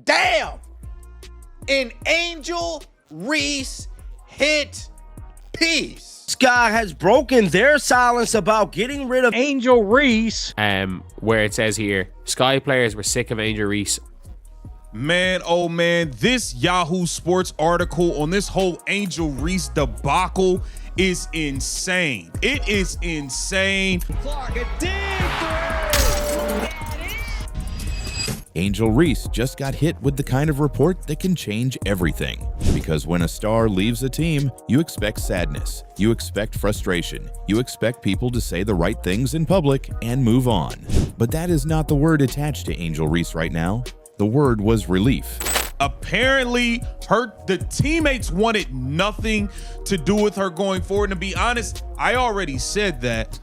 Damn! An Angel Reese hit piece. Sky has broken their silence about getting rid of Angel Reese. Where it says here, Sky players were sick of Angel Reese. Man, oh man, this Yahoo Sports article on this whole Angel Reese debacle is insane. It is insane. Clark, a deep three. Angel Reese just got hit with the kind of report that can change everything. Because when a star leaves a team, you expect sadness, you expect frustration, you expect people to say the right things in public and move on. But that is not the word attached to Angel Reese right now. The word was relief. Apparently, the teammates wanted nothing to do with her going forward. And to be honest, I already said that.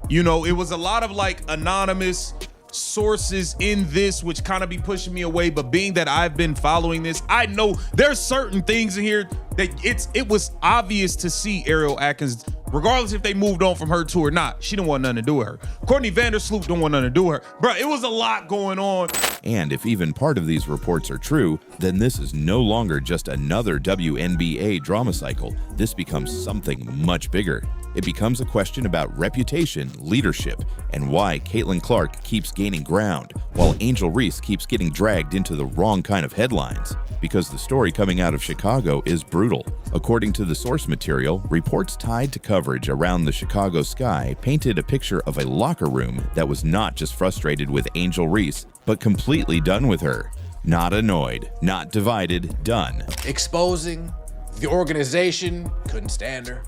You know, it was a lot of like anonymous sources in this, which kind of be pushing me away. But being that I've been following this, I know there's certain things in here that it was obvious to see Ariel Atkins, regardless if they moved on from her too or not, she didn't want nothing to do with her. Courtney Vandersloot don't want nothing to do with her. Bro, it was a lot going on. And if even part of these reports are true, then this is no longer just another WNBA drama cycle. This becomes something much bigger. It becomes a question about reputation, leadership, and why Caitlin Clark keeps gaining ground, while Angel Reese keeps getting dragged into the wrong kind of headlines. Because the story coming out of Chicago is brutal. According to the source material, reports tied to coverage around the Chicago Sky painted a picture of a locker room that was not just frustrated with Angel Reese, but completely done with her. Not annoyed, not divided, done. Exposing the organization, couldn't stand her.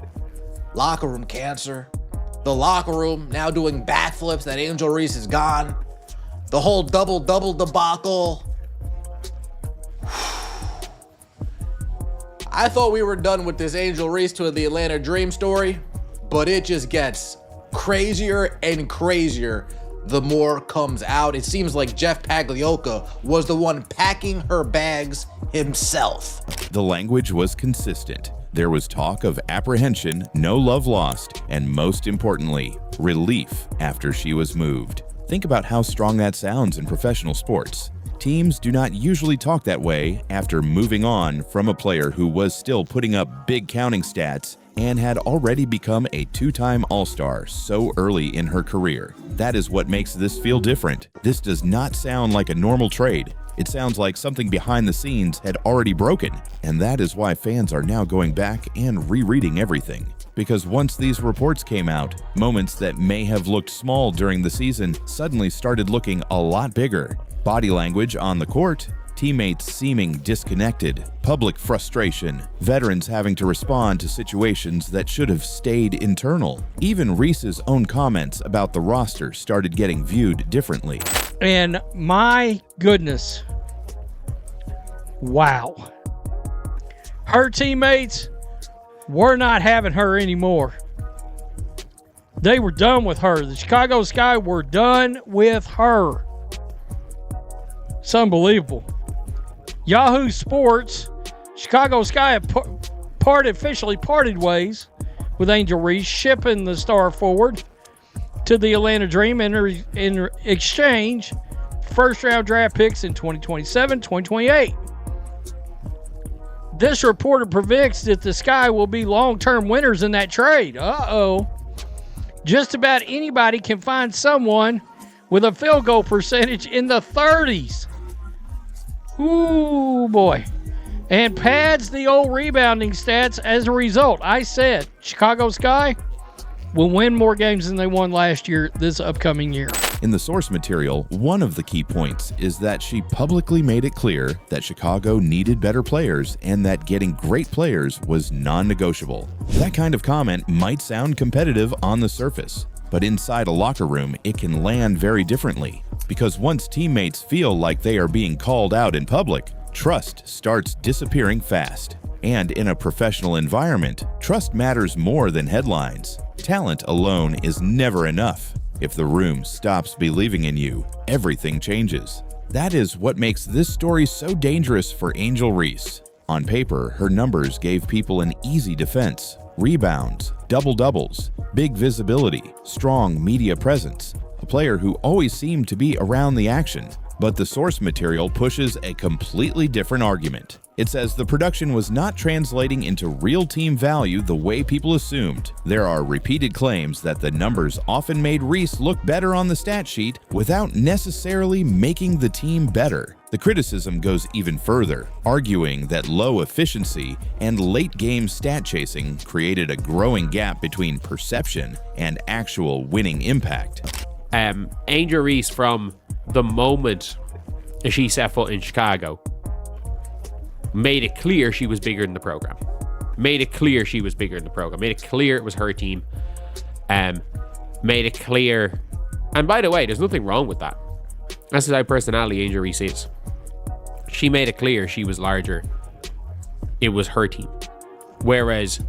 Locker room cancer. The locker room now doing backflips that Angel Reese is gone. The whole double-double debacle. I thought we were done with this Angel Reese to the Atlanta Dream story, but it just gets crazier and crazier the more comes out. It seems like Jeff Pagliocca was the one packing her bags himself. The language was consistent. There was talk of apprehension, no love lost, and most importantly, relief after she was moved. Think about how strong that sounds in professional sports. Teams do not usually talk that way after moving on from a player who was still putting up big counting stats and had already become a two-time All-Star so early in her career. That is what makes this feel different. This does not sound like a normal trade. It sounds like something behind the scenes had already broken, and that is why fans are now going back and rereading everything. Because once these reports came out, moments that may have looked small during the season suddenly started looking a lot bigger. Body language on the court, teammates seeming disconnected, public frustration, veterans having to respond to situations that should have stayed internal. Even Reese's own comments about the roster started getting viewed differently. And my goodness, wow. Her teammates were not having her anymore. They were done with her. The Chicago Sky were done with her. It's unbelievable. Yahoo Sports, Chicago Sky have officially parted ways with Angel Reese, shipping the star forward to the Atlanta Dream in exchange first-round draft picks in 2027, 2028. This reporter predicts that the Sky will be long-term winners in that trade. Uh-oh. Just about anybody can find someone with a field goal percentage in the 30s. Ooh, boy. And pads the old rebounding stats as a result. I said Chicago Sky will win more games than they won last year this upcoming year. In the source material, one of the key points is that she publicly made it clear that Chicago needed better players and that getting great players was non-negotiable. That kind of comment might sound competitive on the surface, but inside a locker room, it can land very differently. Because once teammates feel like they are being called out in public, trust starts disappearing fast. And in a professional environment, trust matters more than headlines. Talent alone is never enough. If the room stops believing in you, everything changes. That is what makes this story so dangerous for Angel Reese. On paper, her numbers gave people an easy defense. Rebounds, double-doubles, big visibility, strong media presence, a player who always seemed to be around the action. But the source material pushes a completely different argument. It says the production was not translating into real team value the way people assumed. There are repeated claims that the numbers often made Reese look better on the stat sheet without necessarily making the team better. The criticism goes even further, arguing that low efficiency and late-game stat chasing created a growing gap between perception and actual winning impact. Angel Reese, from the moment she set foot in Chicago, made it clear she was bigger than the program. Made it clear she was bigger than the program. Made it clear it was her team. Made it clear. And by the way, there's nothing wrong with that. That's the type of personality Angel Reese is. She made it clear she was larger. It was her team. Whereas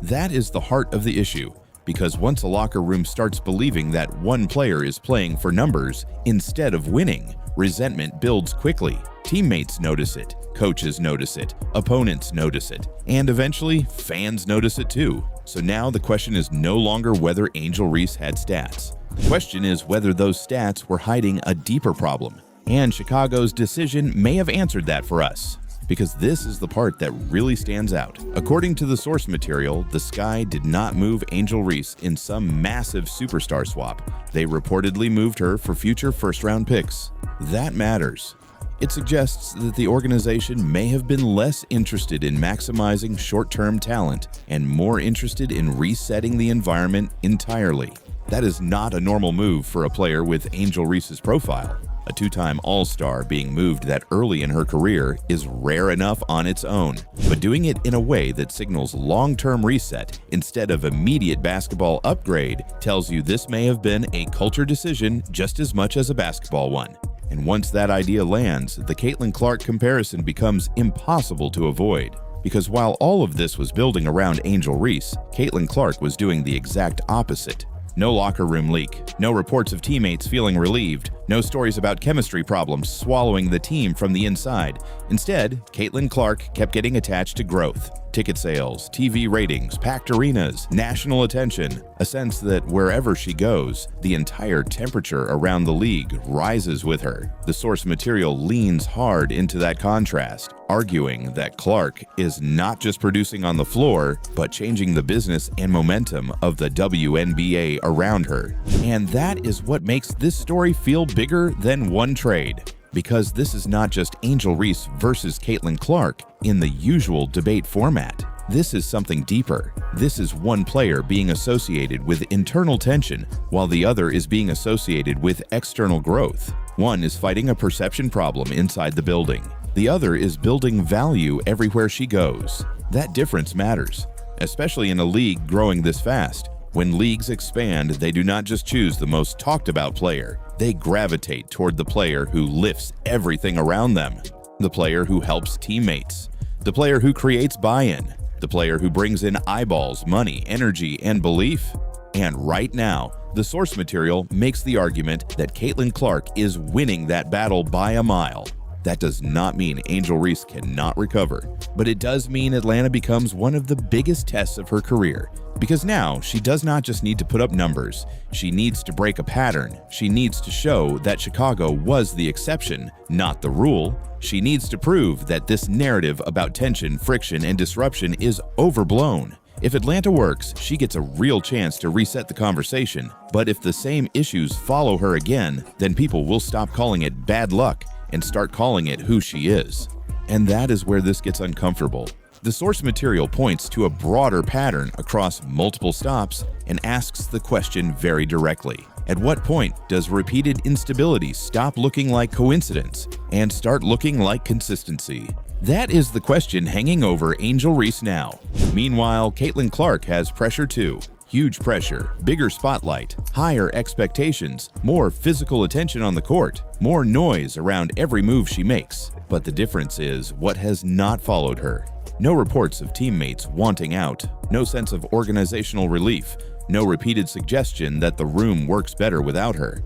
that is the heart of the issue. Because once a locker room starts believing that one player is playing for numbers instead of winning, resentment builds quickly. Teammates notice it, coaches notice it, opponents notice it, and eventually fans notice it too. So now the question is no longer whether Angel Reese had stats. The question is whether those stats were hiding a deeper problem. And Chicago's decision may have answered that for us. Because this is the part that really stands out. According to the source material, the Sky did not move Angel Reese in some massive superstar swap. They reportedly moved her for future first-round picks. That matters. It suggests that the organization may have been less interested in maximizing short-term talent and more interested in resetting the environment entirely. That is not a normal move for a player with Angel Reese's profile. A two-time All-Star being moved that early in her career is rare enough on its own, but doing it in a way that signals long-term reset instead of immediate basketball upgrade tells you this may have been a culture decision just as much as a basketball one. And once that idea lands, the Caitlin Clark comparison becomes impossible to avoid. Because while all of this was building around Angel Reese, Caitlin Clark was doing the exact opposite. No locker room leak, no reports of teammates feeling relieved, no stories about chemistry problems swallowing the team from the inside. Instead, Caitlin Clark kept getting attached to growth. Ticket sales, TV ratings, packed arenas, national attention, a sense that wherever she goes, the entire temperature around the league rises with her. The source material leans hard into that contrast, arguing that Clark is not just producing on the floor, but changing the business and momentum of the WNBA around her. And that is what makes this story feel bigger than one trade. Because this is not just Angel Reese versus Caitlin Clark in the usual debate format. This is something deeper. This is one player being associated with internal tension, while the other is being associated with external growth. One is fighting a perception problem inside the building. The other is building value everywhere she goes. That difference matters, especially in a league growing this fast. When leagues expand, they do not just choose the most talked about player. They gravitate toward the player who lifts everything around them. The player who helps teammates. The player who creates buy-in. The player who brings in eyeballs, money, energy, and belief. And right now, the source material makes the argument that Caitlin Clark is winning that battle by a mile. That does not mean Angel Reese cannot recover, but it does mean Atlanta becomes one of the biggest tests of her career. Because now, she does not just need to put up numbers. She needs to break a pattern. She needs to show that Chicago was the exception, not the rule. She needs to prove that this narrative about tension, friction, and disruption is overblown. If Atlanta works, she gets a real chance to reset the conversation. But if the same issues follow her again, then people will stop calling it bad luck and start calling it who she is. And that is where this gets uncomfortable. The source material points to a broader pattern across multiple stops and asks the question very directly. At what point does repeated instability stop looking like coincidence and start looking like consistency? That is the question hanging over Angel Reese now. Meanwhile, Caitlin Clark has pressure too. Huge pressure, bigger spotlight, higher expectations, more physical attention on the court, more noise around every move she makes. But the difference is what has not followed her. No reports of teammates wanting out, no sense of organizational relief, no repeated suggestion that the room works better without her.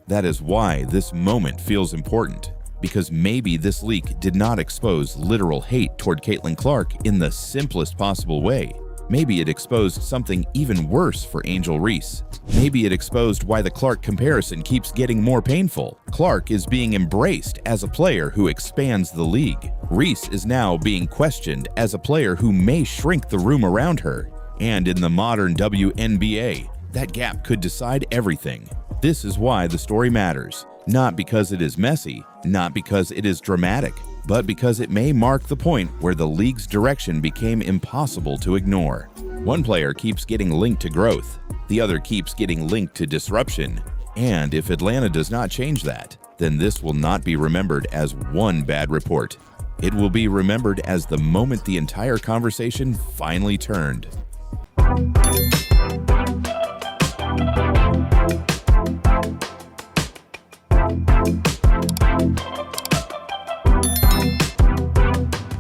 That is why this moment feels important, because maybe this leak did not expose literal hate toward Caitlin Clark in the simplest possible way. Maybe it exposed something even worse for Angel Reese. Maybe it exposed why the Clark comparison keeps getting more painful. Clark is being embraced as a player who expands the league. Reese is now being questioned as a player who may shrink the room around her. And in the modern WNBA, that gap could decide everything. This is why the story matters. Not because it is messy, not because it is dramatic, but because it may mark the point where the league's direction became impossible to ignore. One player keeps getting linked to growth, the other keeps getting linked to disruption. And if Atlanta does not change that, then this will not be remembered as one bad report. It will be remembered as the moment the entire conversation finally turned.